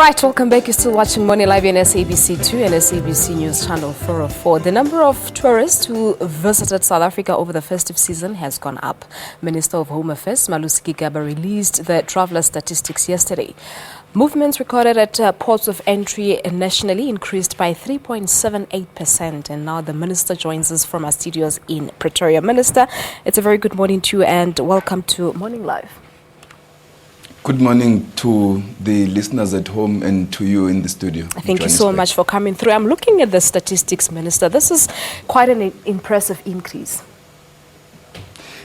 Alright, welcome back. You're still watching Morning Live on SABC2 and SABC News Channel 404. The number of tourists who visited South Africa over the festive season has gone up. Minister of Home Affairs Malusi Gigaba released the traveller statistics yesterday. Movements recorded at ports of entry nationally increased by 3.78%. And now the minister joins us from our studios in Pretoria. Minister, it's a very good morning to you and welcome to Morning Live. Good morning to the listeners at home and to you in the studio. Thank you so much for coming through. I'm looking at the statistics, Minister. This is quite an impressive increase.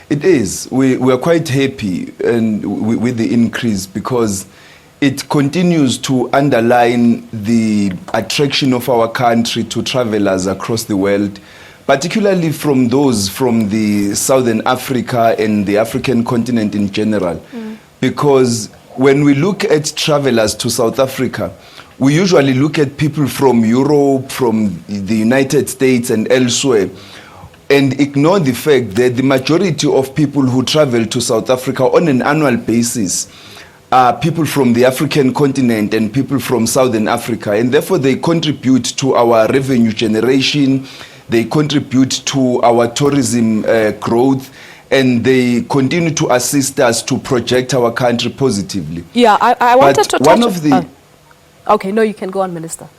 It is. We are quite happy with the increase because it continues to underline the attraction of our country to travelers across the world, particularly from those from the Southern Africa and the African continent in general. Because when we look at travelers to South Africa, we usually look at people from Europe, from the United States and elsewhere, and ignore the fact that the majority of people who travel to South Africa on an annual basis are people from the African continent and people from Southern Africa, and therefore they contribute to our revenue generation, they contribute to our tourism growth, and they continue to assist us to project our country positively. Yeah, I wanted to touch okay, no, you can go on, Minister.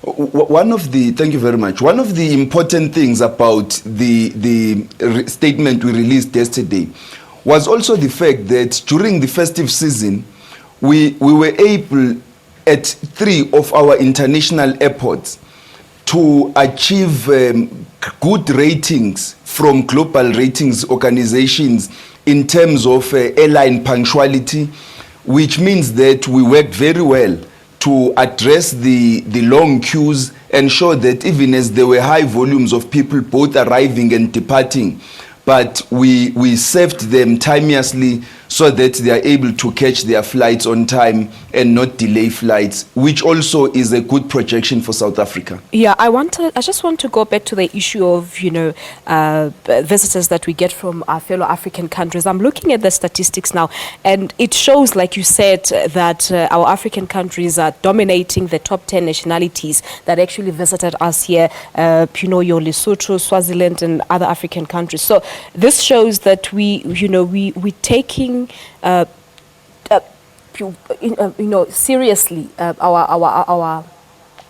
Thank you very much. One of the important things about the statement we released yesterday was also the fact that during the festive season, we were able at 3 of our international airports to achieve good ratings from global ratings organizations in terms of airline punctuality, which means that we worked very well to address the long queues, ensure that even as there were high volumes of people both arriving and departing, but we served them timeously so that they are able to catch their flights on time and not delay flights, which also is a good projection for South Africa. Yeah, I just want to go back to the issue of, visitors that we get from our fellow African countries. I'm looking at the statistics now, and it shows, like you said, that our African countries are dominating the top 10 nationalities that actually visited us here, your Lesotho, Swaziland, and other African countries. So this shows that we're taking seriously our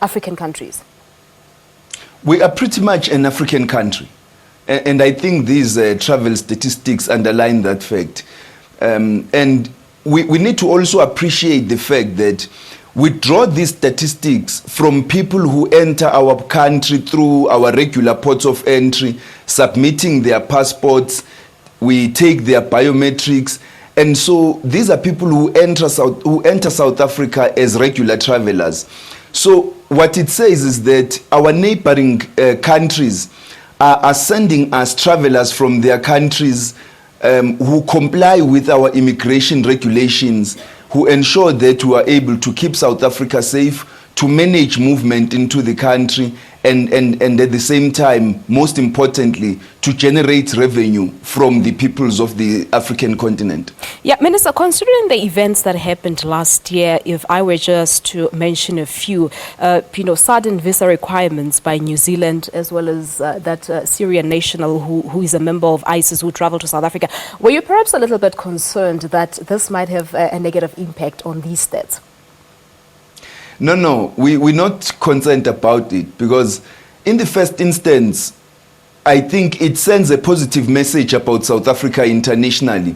African countries. We are pretty much an African country, and I think these travel statistics underline that fact. And we need to also appreciate the fact that we draw these statistics from people who enter our country through our regular ports of entry, submitting their passports. We take their biometrics. And so these are people who enter South Africa as regular travelers. So what it says is that our neighboring countries are sending us travelers from their countries who comply with our immigration regulations, who ensure that we are able to keep South Africa safe, to manage movement into the country, and at the same time, most importantly, to generate revenue from the peoples of the African continent. Yeah, Minister, considering the events that happened last year, if I were just to mention a few, sudden visa requirements by New Zealand, as well as that Syrian national who is a member of ISIS who traveled to South Africa, were you perhaps a little bit concerned that this might have a negative impact on these stats? No, we're not concerned about it, because in the first instance, I think it sends a positive message about South Africa internationally,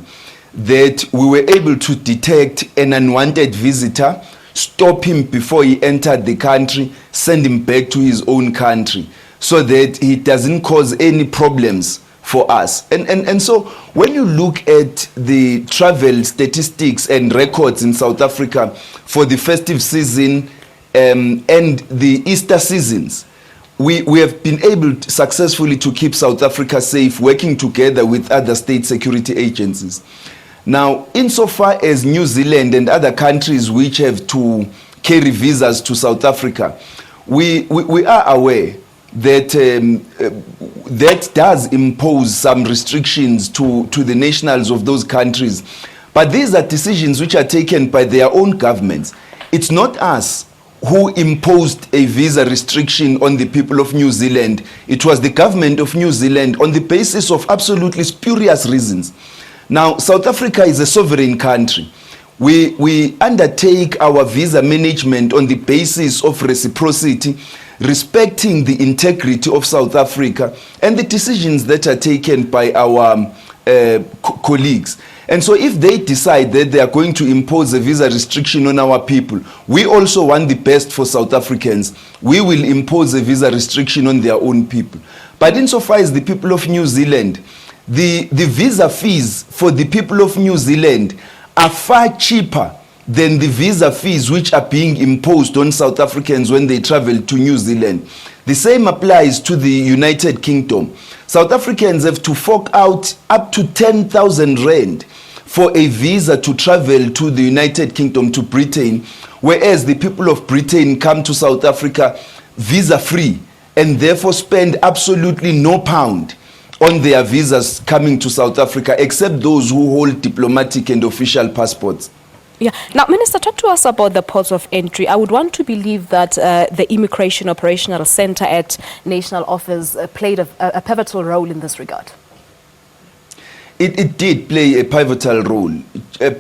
that we were able to detect an unwanted visitor, stop him before he entered the country, send him back to his own country, so that he doesn't cause any problems for us. And so when you look at the travel statistics and records in South Africa for the festive season and the Easter seasons, we have been able successfully to keep South Africa safe, working together with other state security agencies. Now, insofar as New Zealand and other countries which have to carry visas to South Africa, we are aware that that does impose some restrictions to the nationals of those countries. But these are decisions which are taken by their own governments. It's not us who imposed a visa restriction on the people of New Zealand. It was the government of New Zealand on the basis of absolutely spurious reasons. Now, South Africa is a sovereign country. We undertake our visa management on the basis of reciprocity, respecting the integrity of South Africa and the decisions that are taken by our colleagues. And so if they decide that they are going to impose a visa restriction on our people, we also want the best for South Africans. We will impose a visa restriction on their own people. But insofar as the people of New Zealand, the visa fees for the people of New Zealand are far cheaper than the visa fees which are being imposed on South Africans when they travel to New Zealand. The same applies to the United Kingdom. South Africans have to fork out up to 10,000 rand for a visa to travel to the United Kingdom, to Britain, whereas the people of Britain come to South Africa visa-free and therefore spend absolutely no pound on their visas coming to South Africa, except those who hold diplomatic and official passports. Yeah. Now, Minister, talk to us about the ports of entry. I would want to believe that the Immigration Operational Center at National Office played a pivotal role in this regard. It did play a pivotal role.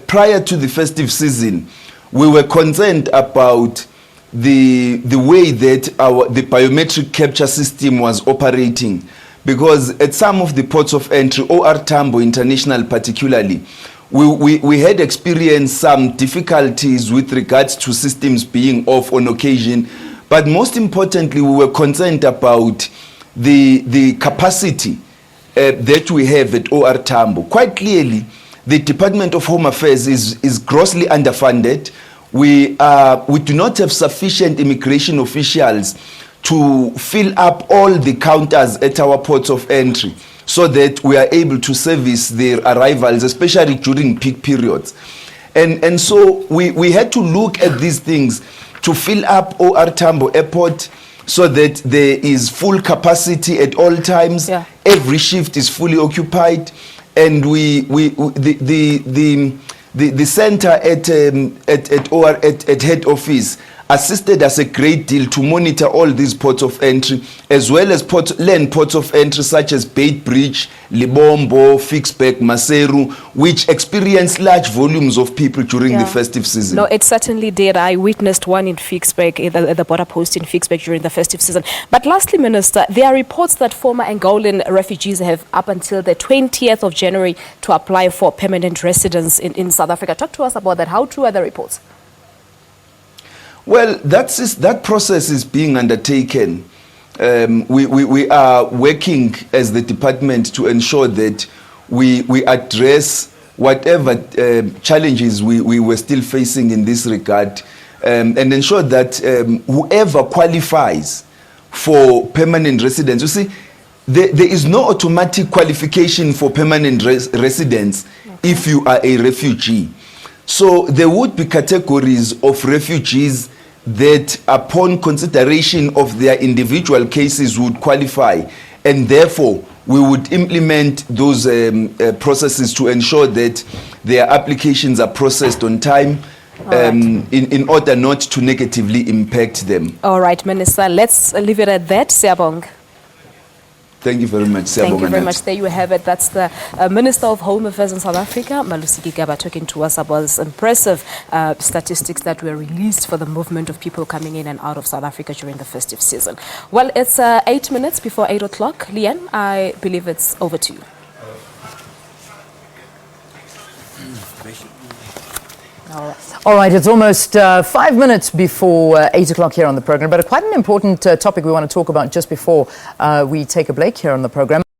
Prior to the festive season, we were concerned about the way that the biometric capture system was operating, because at some of the ports of entry, OR Tambo International particularly, we had experienced some difficulties with regards to systems being off on occasion. But most importantly, we were concerned about the capacity that we have at OR Tambo. Quite clearly, the Department of Home Affairs is grossly underfunded. We do not have sufficient immigration officials to fill up all the counters at our ports of entry, so that we are able to service their arrivals, especially during peak periods. And so we had to look at these things to fill up OR Tambo Airport so that there is full capacity at all times. Yeah. Every shift is fully occupied, and the center at head office assisted us a great deal to monitor all these ports of entry, as well as land ports of entry such as Bait Bridge, Libombo, Fixbeck, Maseru, which experienced large volumes of people during the festive season. No, it certainly did. I witnessed one in Fixbeck, the border post in Fixbeck during the festive season. But lastly, Minister, there are reports that former Angolan refugees have up until the 20th of January to apply for permanent residence in South Africa. Talk to us about that. How true are the reports? Well, that process is being undertaken. We are working as the department to ensure that we address whatever challenges we were still facing in this regard, and ensure that whoever qualifies for permanent residence, you see, there is no automatic qualification for permanent residence if you are a refugee. So there would be categories of refugees that upon consideration of their individual cases would qualify, and therefore we would implement those processes to ensure that their applications are processed on time, in order not to negatively impact them. All right, Minister, let's leave it at that. Siyabonga. Thank you very much. Thank you very much. There you have it. That's the Minister of Home Affairs in South Africa, Malusi Gigaba, talking to us about this impressive statistics that were released for the movement of people coming in and out of South Africa during the festive season. Well, it's 8 minutes before 8 o'clock. Leanne, I believe it's over to you. All right, it's almost 5 minutes before 8 o'clock here on the program, but quite an important topic we want to talk about just before we take a break here on the program.